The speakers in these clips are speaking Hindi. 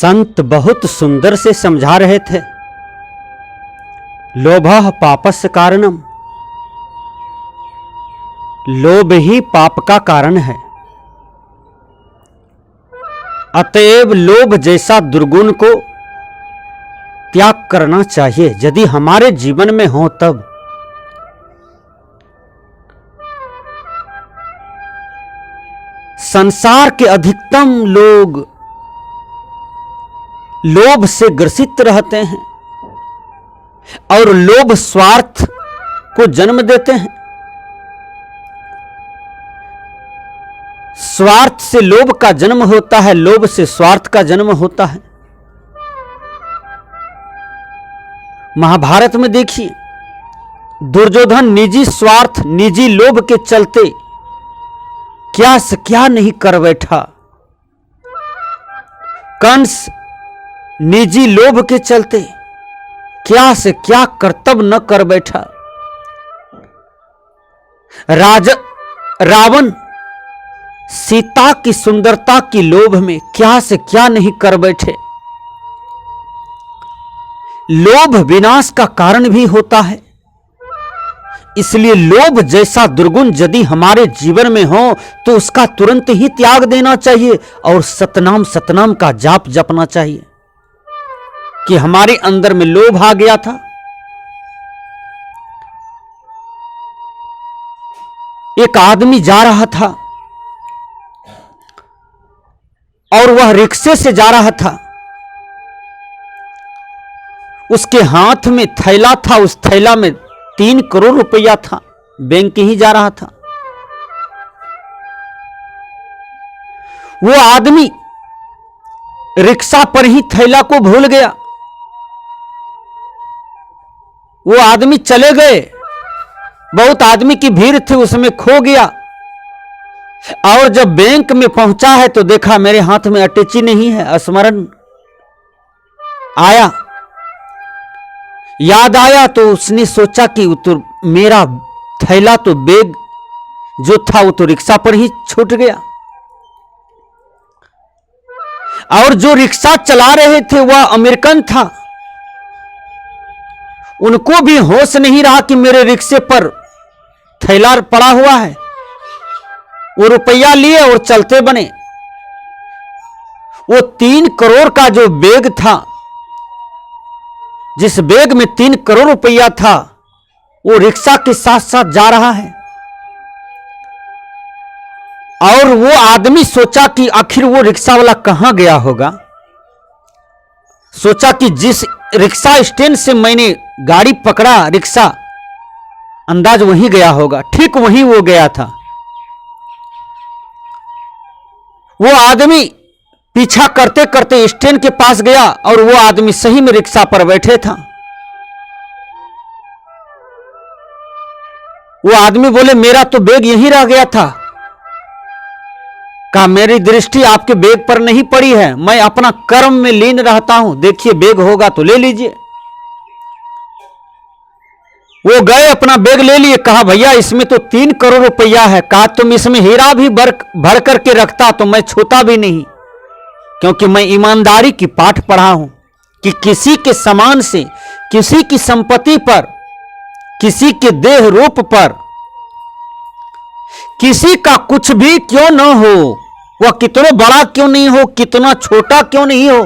संत बहुत सुंदर से समझा रहे थे। लोभः पापस्य कारणम, लोभ ही पाप का कारण है। अतएव लोभ जैसा दुर्गुण को त्याग करना चाहिए यदि हमारे जीवन में हो तब। संसार के अधिकतम लोग लोभ से ग्रसित रहते हैं और लोभ स्वार्थ को जन्म देते हैं। स्वार्थ से लोभ का जन्म होता है, लोभ से स्वार्थ का जन्म होता है। महाभारत में देखिए, दुर्योधन निजी स्वार्थ, निजी लोभ के चलते क्या से क्या नहीं कर बैठा। कंस निजी लोभ के चलते क्या से क्या कर्तव्य न कर बैठा। रावण सीता की सुंदरता की लोभ में क्या से क्या नहीं कर बैठे। लोभ विनाश का कारण भी होता है। इसलिए लोभ जैसा दुर्गुण यदि हमारे जीवन में हो तो उसका तुरंत ही त्याग देना चाहिए और सतनाम सतनाम का जाप जपना चाहिए। कि हमारे अंदर में लोभ आ गया था, एक आदमी जा रहा था और वह रिक्शे से जा रहा था। उसके हाथ में थैला था, उस थैला में 3 करोड़ रुपया था, बैंक ही जा रहा था। वो आदमी रिक्शा पर ही थैला को भूल गया। वो आदमी चले गए, बहुत आदमी की भीड़ थी, उसमें खो गया। और जब बैंक में पहुंचा है तो देखा मेरे हाथ में अटैची नहीं है। स्मरण आया, याद आया तो उसने सोचा कि तो मेरा थैला तो बैग जो था वो तो रिक्शा पर ही छूट गया। और जो रिक्शा चला रहे थे वह अमेरिकन था। उनको भी होश नहीं रहा कि मेरे रिक्शे पर थैला पड़ा हुआ है। वो रुपया लिए और चलते बने। वो 3 करोड़ का जो बैग था, जिस बैग में 3 करोड़ रुपया था, वो रिक्शा के साथ साथ जा रहा है। और वो आदमी सोचा कि आखिर वो रिक्शा वाला कहां गया होगा। सोचा कि जिस रिक्शा स्टैंड से मैंने गाड़ी पकड़ा, रिक्शा अंदाज वहीं गया होगा। ठीक वहीं वो गया था। वो आदमी पीछा करते करते स्टैंड के पास गया और वो आदमी सही में रिक्शा पर बैठे था। वो आदमी बोले मेरा तो बैग यहीं रह गया था। कहा मेरी दृष्टि आपके बैग पर नहीं पड़ी है, मैं अपना कर्म में लीन रहता हूं। देखिए बैग होगा तो ले लीजिए। वो गए, अपना बैग ले लिए। कहा भैया इसमें तो 3 करोड़ रुपया है। कहा तुम इसमें हीरा भी भर करके रखता तो मैं छूता भी नहीं, क्योंकि मैं ईमानदारी की पाठ पढ़ा हूं कि किसी के सामान से, किसी की संपत्ति पर, किसी के देह रूप पर, किसी का कुछ भी क्यों न हो, वह कितना बड़ा क्यों नहीं हो, कितना छोटा क्यों नहीं हो,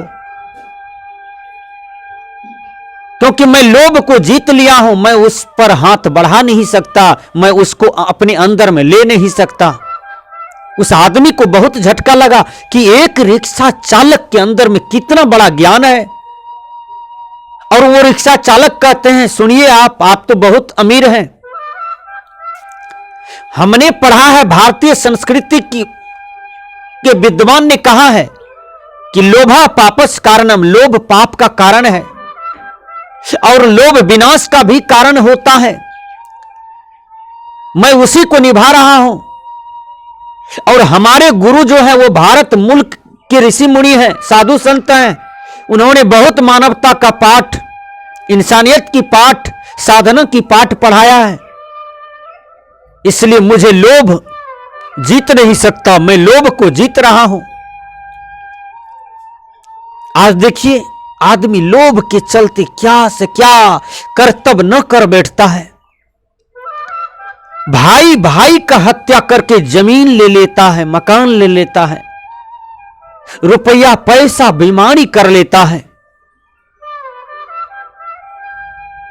क्योंकि मैं लोभ को जीत लिया हूं, मैं उस पर हाथ बढ़ा नहीं सकता, मैं उसको अपने अंदर में ले नहीं सकता। उस आदमी को बहुत झटका लगा कि एक रिक्शा चालक के अंदर में कितना बड़ा ज्ञान है। और वो रिक्शा चालक कहते हैं सुनिए आप तो बहुत अमीर हैं। हमने पढ़ा है, भारतीय संस्कृति के विद्वान ने कहा है कि लोभा पापस कारणम, लोभ पाप का कारण है और लोभ विनाश का भी कारण होता है। मैं उसी को निभा रहा हूं। और हमारे गुरु जो है वो भारत मुल्क के ऋषि मुनि हैं, साधु संत हैं। उन्होंने बहुत मानवता का पाठ, इंसानियत की पाठ, साधना की पाठ पढ़ाया है। इसलिए मुझे लोभ जीत नहीं सकता, मैं लोभ को जीत रहा हूं। आज देखिए, आदमी लोभ के चलते क्या से क्या कर्तव्य न कर बैठता है। भाई भाई का हत्या करके जमीन ले लेता है, मकान ले लेता है, रुपया पैसा बेईमानी कर लेता है।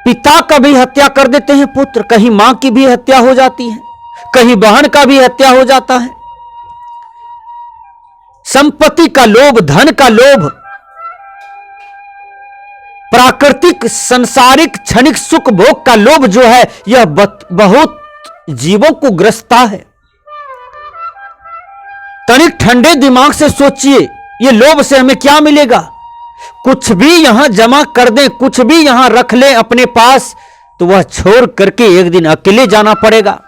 पिता का भी हत्या कर देते हैं पुत्र, कहीं मां की भी हत्या हो जाती है, कहीं बहन का भी हत्या हो जाता है। संपत्ति का लोभ, धन का लोभ, प्राकृतिक संसारिक क्षणिक सुख भोग का लोभ जो है, यह बहुत जीवों को ग्रसता है। तनिक ठंडे दिमाग से सोचिए, ये लोभ से हमें क्या मिलेगा? कुछ भी यहां जमा कर दें, कुछ भी यहां रख लें अपने पास, तो वह छोड़ करके एक दिन अकेले जाना पड़ेगा,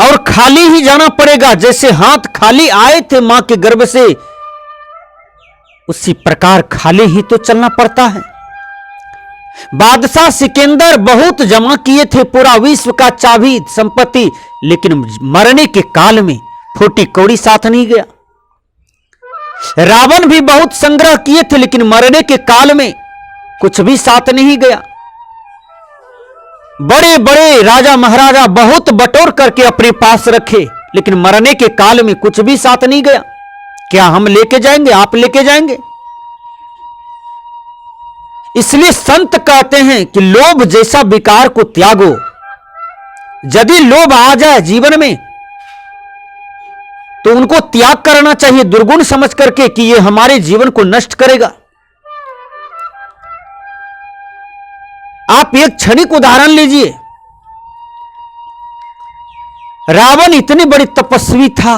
और खाली ही जाना पड़ेगा। जैसे हाथ खाली आए थे मां के गर्भ से, उसी प्रकार खाली ही तो चलना पड़ता है। बादशाह सिकंदर बहुत जमा किए थे, पूरा विश्व का चाबी संपत्ति, लेकिन मरने के काल में फूटी कौड़ी साथ नहीं गया। रावण भी बहुत संग्रह किए थे, लेकिन मरने के काल में कुछ भी साथ नहीं गया। बड़े बड़े राजा महाराजा बहुत बटोर करके अपने पास रखे, लेकिन मरने के काल में कुछ भी साथ नहीं गया। क्या हम लेके जाएंगे? आप लेके जाएंगे? इसलिए संत कहते हैं कि लोभ जैसा विकार को त्यागो। यदि लोभ आ जाए जीवन में तो उनको त्याग करना चाहिए, दुर्गुण समझ करके कि यह हमारे जीवन को नष्ट करेगा। आप एक क्षणिक उदाहरण लीजिए, रावण इतनी बड़ी तपस्वी था,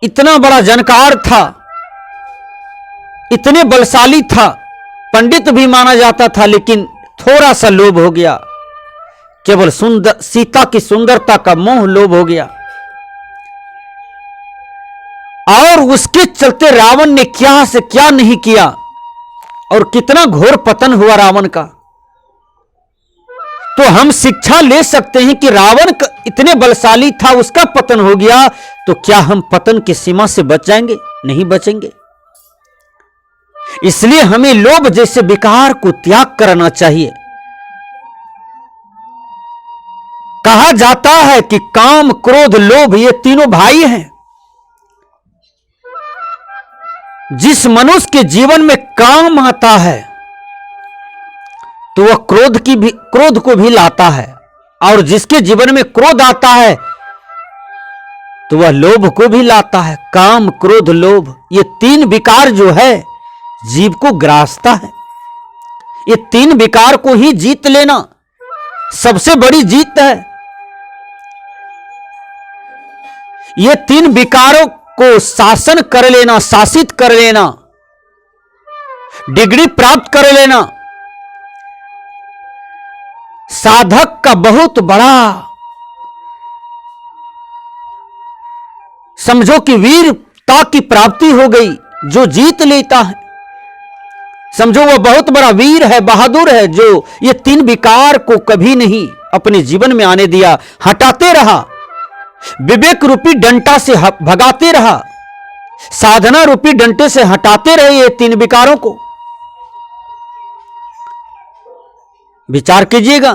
इतना बड़ा जानकार था, इतने बलशाली था, पंडित भी माना जाता था, लेकिन थोड़ा सा लोभ हो गया, केवल सीता की सुंदरता का मोह लोभ हो गया, और उसके चलते रावण ने क्या से क्या नहीं किया, और कितना घोर पतन हुआ रावण का। तो हम शिक्षा ले सकते हैं कि रावण इतने बलशाली था, उसका पतन हो गया, तो क्या हम पतन की सीमा से बच जाएंगे? नहीं बचेंगे। इसलिए हमें लोभ जैसे विकार को त्याग करना चाहिए। कहा जाता है कि काम क्रोध लोभ ये तीनों भाई हैं। जिस मनुष्य के जीवन में काम आता है तो वह क्रोध को भी लाता है, और जिसके जीवन में क्रोध आता है तो वह लोभ को भी लाता है। काम क्रोध लोभ ये तीन विकार जो है जीव को ग्रासता है। ये तीन विकार को ही जीत लेना सबसे बड़ी जीत है। ये तीन विकारों को शासन कर लेना, शासित कर लेना, डिग्री प्राप्त कर लेना साधक का बहुत बड़ा, समझो कि वीरता की प्राप्ति हो गई। जो जीत लेता है समझो वह बहुत बड़ा वीर है, बहादुर है, जो ये तीन विकार को कभी नहीं अपने जीवन में आने दिया, हटाते रहा, विवेक रूपी डंटा से भगाते रहा, साधना रूपी डंटे से हटाते रहे ये तीन विकारों को। विचार कीजिएगा,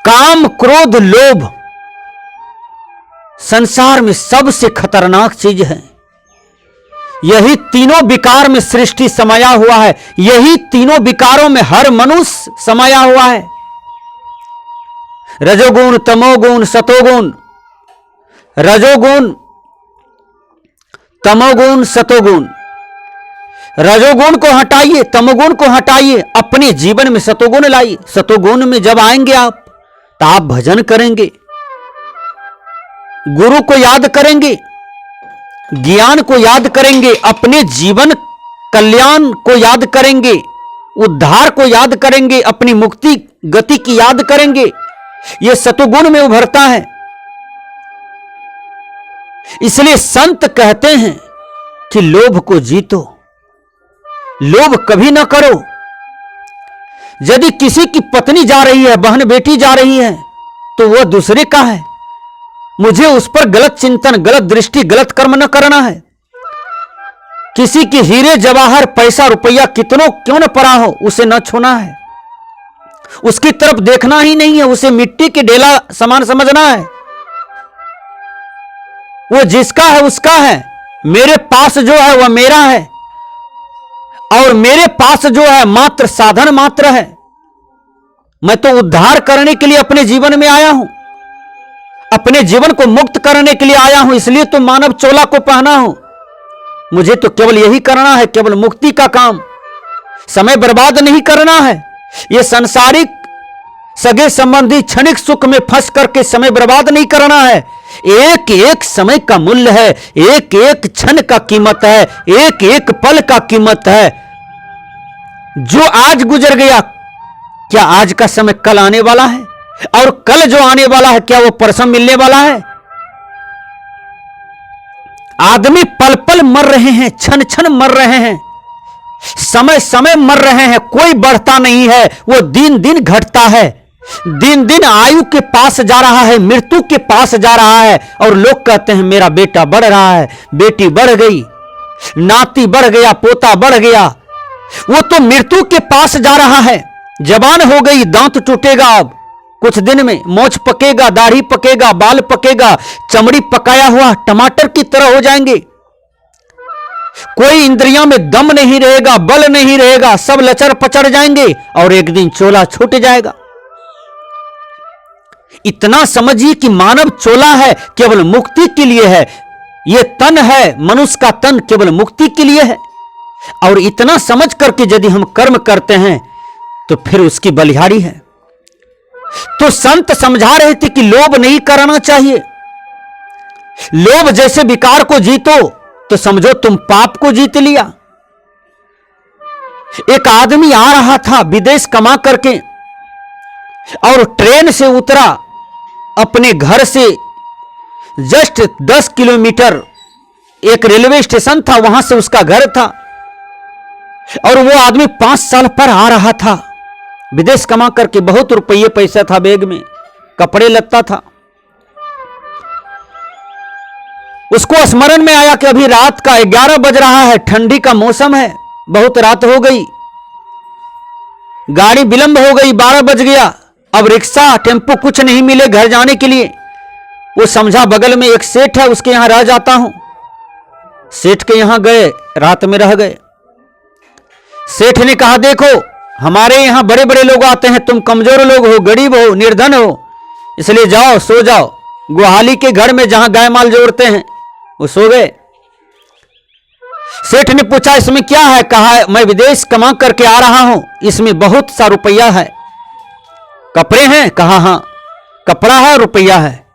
काम क्रोध लोभ संसार में सबसे खतरनाक चीज है। यही तीनों विकार में सृष्टि समाया हुआ है, यही तीनों विकारों में हर मनुष्य समाया हुआ है। रजोगुण तमोगुण सतोगुण, रजोगुण तमोगुण सतोगुण। रजोगुण को हटाइए, तमोगुण को हटाइए, अपने जीवन में सतोगुण लाइए। सतोगुण में जब आएंगे आप तो आप भजन करेंगे, गुरु को याद करेंगे, ज्ञान को याद करेंगे, अपने जीवन कल्याण को याद करेंगे, उद्धार को याद करेंगे, अपनी मुक्ति गति की याद करेंगे। यह सतोगुण में उभरता है। इसलिए संत कहते हैं कि लोभ को जीतो, लोभ कभी ना करो। यदि किसी की पत्नी जा रही है, बहन बेटी जा रही है, तो वह दूसरे का है, मुझे उस पर गलत चिंतन, गलत दृष्टि, गलत कर्म न करना है। किसी की हीरे जवाहर पैसा रुपया कितनों क्यों न पड़ा हो, उसे न छूना है, उसकी तरफ देखना ही नहीं है, उसे मिट्टी के ढेला समान समझना है। वो जिसका है उसका है, मेरे पास जो है वह मेरा है, और मेरे पास जो है मात्र साधन मात्र है। मैं तो उद्धार करने के लिए अपने जीवन में आया हूं, अपने जीवन को मुक्त करने के लिए आया हूं, इसलिए तो मानव चोला को पहना हूं। मुझे तो केवल यही करना है, केवल मुक्ति का काम। समय बर्बाद नहीं करना है। यह सांसारिक सगे संबंधी क्षणिक सुख में फंस करके समय बर्बाद नहीं करना है। एक एक समय का मूल्य है, एक एक क्षण का कीमत है, एक एक पल का कीमत है। जो आज गुजर गया, क्या आज का समय कल आने वाला है? और कल जो आने वाला है, क्या वो परसों मिलने वाला है? आदमी पल पल मर रहे हैं, क्षण क्षण मर रहे हैं, समय समय मर रहे हैं। कोई बढ़ता नहीं है, वो दिन दिन घटता है। दिन दिन आयु के पास जा रहा है, मृत्यु के पास जा रहा है। और लोग कहते हैं मेरा बेटा बढ़ रहा है, बेटी बढ़ गई, नाती बढ़ गया, पोता बढ़ गया। वो तो मृत्यु के पास जा रहा है। जवान हो गई, दांत टूटेगा, अब कुछ दिन में मोछ पकेगा, दाढ़ी पकेगा, बाल पकेगा, चमड़ी पकाया हुआ टमाटर की तरह हो जाएंगे। कोई इंद्रियों में दम नहीं रहेगा, बल नहीं रहेगा, सब लचर पचड़ जाएंगे और एक दिन चोला छूट जाएगा। इतना समझिए कि मानव चोला है, केवल मुक्ति के लिए है। यह तन है, मनुष्य का तन केवल मुक्ति के लिए है। और इतना समझ करके यदि हम कर्म करते हैं तो फिर उसकी बलिहारी है। तो संत समझा रहे थे कि लोभ नहीं करना चाहिए। लोभ जैसे विकार को जीतो तो समझो तुम पाप को जीत लिया। एक आदमी आ रहा था विदेश कमा करके और ट्रेन से उतरा। अपने घर से जस्ट 10 किलोमीटर एक रेलवे स्टेशन था, वहां से उसका घर था। और वो आदमी 5 साल पर आ रहा था विदेश कमा करके। बहुत रुपये पैसा था बैग में, कपड़े लगता था। उसको स्मरण में आया कि अभी रात का 11 बज रहा है, ठंडी का मौसम है, बहुत रात हो गई, गाड़ी विलंब हो गई, 12 बज गया। अब रिक्शा टेम्पो कुछ नहीं मिले घर जाने के लिए। वो समझा बगल में एक सेठ है, उसके यहां रह जाता हूं। सेठ के यहां गए, रात में रह गए। सेठ ने कहा देखो हमारे यहां बड़े बड़े लोग आते हैं, तुम कमजोर लोग हो, गरीब हो, निर्धन हो, इसलिए जाओ सो जाओ। गुहाली के घर में जहां गाय माल जोड़ते हैं वो सो गए। सेठ ने पूछा इसमें क्या है? कहा मैं विदेश कमा करके आ रहा हूं, इसमें बहुत सा रुपया है। कपड़े हैं? कहा हां, कपड़ा है, रुपया है।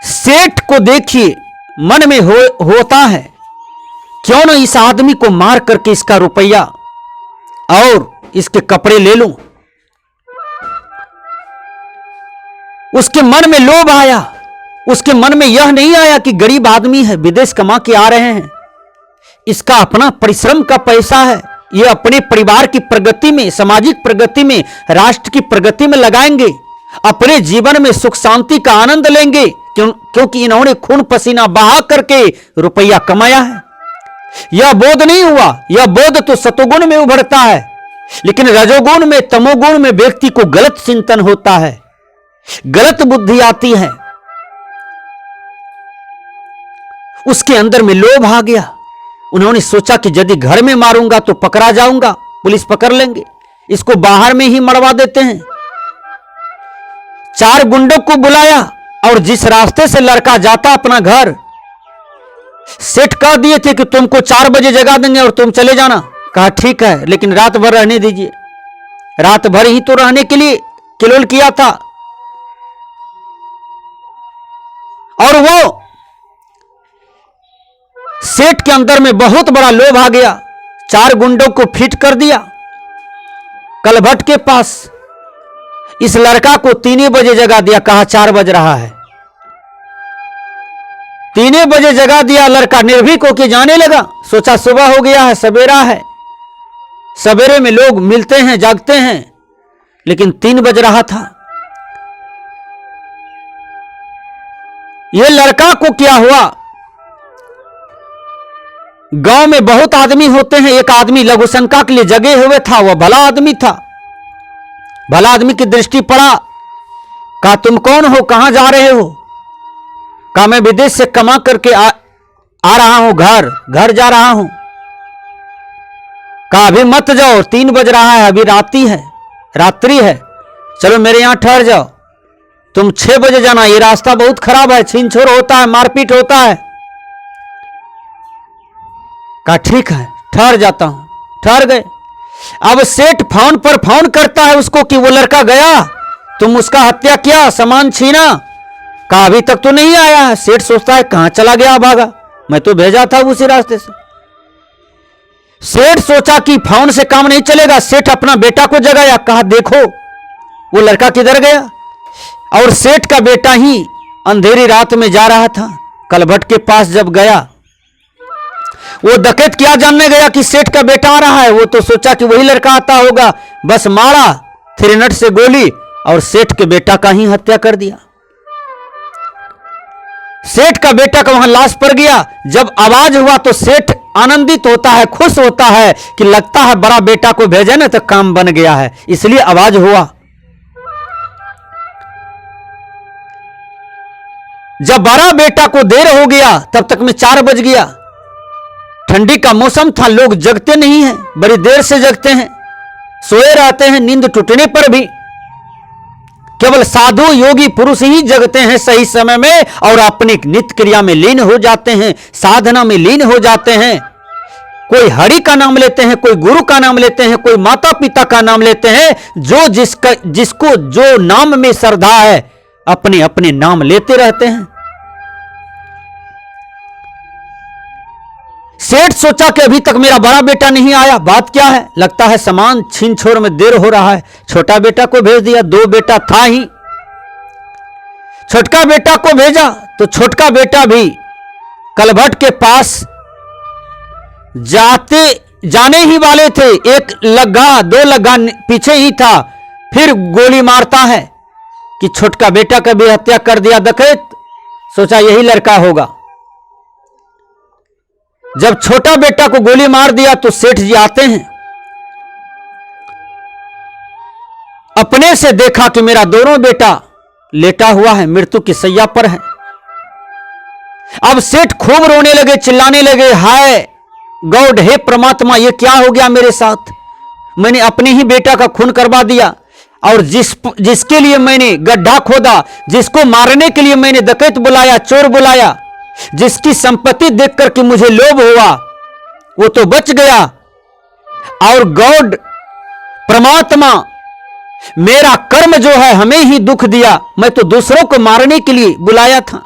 सेठ को देखिए मन में होता है क्यों ना इस आदमी को मार करके इसका रुपया और इसके कपड़े ले लूं। उसके मन में लोभ आया। उसके मन में यह नहीं आया कि गरीब आदमी है, विदेश कमा के आ रहे हैं, इसका अपना परिश्रम का पैसा है, यह अपने परिवार की प्रगति में, सामाजिक प्रगति में, राष्ट्र की प्रगति में लगाएंगे, अपने जीवन में सुख शांति का आनंद लेंगे, क्योंकि इन्होंने खून पसीना बहा करके रुपया कमाया है। यह बोध नहीं हुआ। यह बोध तो सतोगुण में उभरता है, लेकिन रजोगुण में, तमोगुण में व्यक्ति को गलत चिंतन होता है, गलत बुद्धि आती है। उसके अंदर में लोभ आ गया। उन्होंने सोचा कि यदि घर में मारूंगा तो पकड़ा जाऊंगा, पुलिस पकड़ लेंगे, इसको बाहर में ही मरवा देते हैं। 4 गुंडों को बुलाया और जिस रास्ते से लड़का जाता अपना घर, सेठ कह दिए थे कि तुमको 4 बजे जगा देंगे और तुम चले जाना। कहा ठीक है, लेकिन रात भर रहने दीजिए। रात भर ही तो रहने के लिए किलोल किया था। और वो सेठ के अंदर में बहुत बड़ा लोभ आ गया। 4 गुंडों को फिट कर दिया कलभट के पास। इस लड़का को 3 बजे जगा दिया। कहा 4 बज रहा है। 3 बजे जगा दिया। लड़का निर्भीक होकर जाने लगा। सोचा सुबह हो गया है, सवेरा है, सवेरे में लोग मिलते हैं, जागते हैं, लेकिन 3 बज रहा था। ये लड़का को क्या हुआ, गांव में बहुत आदमी होते हैं, एक आदमी लघु शंका के लिए जगे हुए था, वह भला आदमी था। भला आदमी की दृष्टि पड़ा, कहा तुम कौन हो, कहां जा रहे हो? कहा मैं विदेश से कमा करके आ रहा हूं, घर जा रहा हूं। कहा अभी मत जाओ, 3 बज रहा है, अभी रात्रि है, चलो मेरे यहां ठहर जाओ, तुम 6 बजे जाना, ये रास्ता बहुत खराब है, छीन छोर होता है, मारपीट होता है। कहा ठीक है, ठहर जाता हूं। ठहर गए। अब सेठ फोन पर फोन करता है उसको कि वो लड़का गया, तुम उसका हत्या किया, सामान छीना। कहा अभी तक तो नहीं आया है। सेठ सोचता है कहां चला गया, भागा, मैं तो भेजा था उसी रास्ते से। सेठ सोचा कि फोन से काम नहीं चलेगा, सेठ अपना बेटा को जगाया, कहा देखो वो लड़का किधर गया। और सेठ का बेटा ही अंधेरी रात में जा रहा था। कलभट के पास जब गया, वो डकैत क्या जानने गया कि सेठ का बेटा आ रहा है, वो तो सोचा कि वही लड़का आता होगा, बस मारा 3 से गोली और सेठ के बेटा का ही हत्या कर दिया। सेठ का बेटा का वहां लाश पड़ गया। जब आवाज हुआ तो सेठ आनंदित होता है, खुश होता है कि लगता है बड़ा बेटा को भेजे ना तो काम बन गया है, इसलिए आवाज हुआ। जब बड़ा बेटा को देर हो गया तब तक में 4 बज गया। ठंडी का मौसम था, लोग जगते नहीं हैं, बड़ी देर से जगते हैं, सोए रहते हैं, नींद टूटने पर भी केवल साधु योगी पुरुष ही जगते हैं सही समय में और अपनी नित्य क्रिया में लीन हो जाते हैं, साधना में लीन हो जाते हैं। कोई हरि का नाम लेते हैं, कोई गुरु का नाम लेते हैं, कोई माता पिता का नाम लेते हैं। जिसको जो नाम में श्रद्धा है अपने अपने नाम लेते रहते हैं। सेठ सोचा कि अभी तक मेरा बड़ा बेटा नहीं आया, बात क्या है, लगता है सामान छीन छोर में देर हो रहा है। छोटा बेटा को भेज दिया, 2 बेटा था ही, छोटका बेटा को भेजा तो छोटका बेटा भी कलभट के पास जाने ही वाले थे, 1 लग्गा 2 लग्गा पीछे ही था, फिर गोली मारता है कि छोटका बेटा का भी हत्या कर दिया डकैत। सोचा यही लड़का होगा। जब छोटा बेटा को गोली मार दिया तो सेठ जी आते हैं, अपने से देखा कि मेरा दोनों बेटा लेटा हुआ है, मृत्यु की सैया पर है। अब सेठ खूब रोने लगे, चिल्लाने लगे, हाय गॉड, हे परमात्मा, ये क्या हो गया मेरे साथ, मैंने अपने ही बेटा का खून करवा दिया। और जिसके लिए मैंने गड्ढा खोदा, जिसको मारने के लिए मैंने डकैत बुलाया, चोर बुलाया, जिसकी संपत्ति देखकर के मुझे लोभ हुआ, वो तो बच गया। और गॉड परमात्मा, मेरा कर्म जो है हमें ही दुख दिया, मैं तो दूसरों को मारने के लिए बुलाया था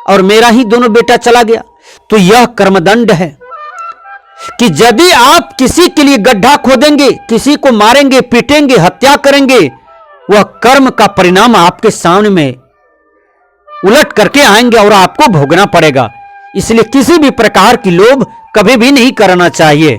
और मेरा ही दोनों बेटा चला गया। तो यह कर्मदंड है कि यदि आप किसी के लिए गड्ढा खोदेंगे, किसी को मारेंगे, पीटेंगे, हत्या करेंगे, वह कर्म का परिणाम आपके सामने में उलट करके आएंगे और आपको भोगना पड़ेगा। इसलिए किसी भी प्रकार की लोभ कभी भी नहीं करना चाहिए।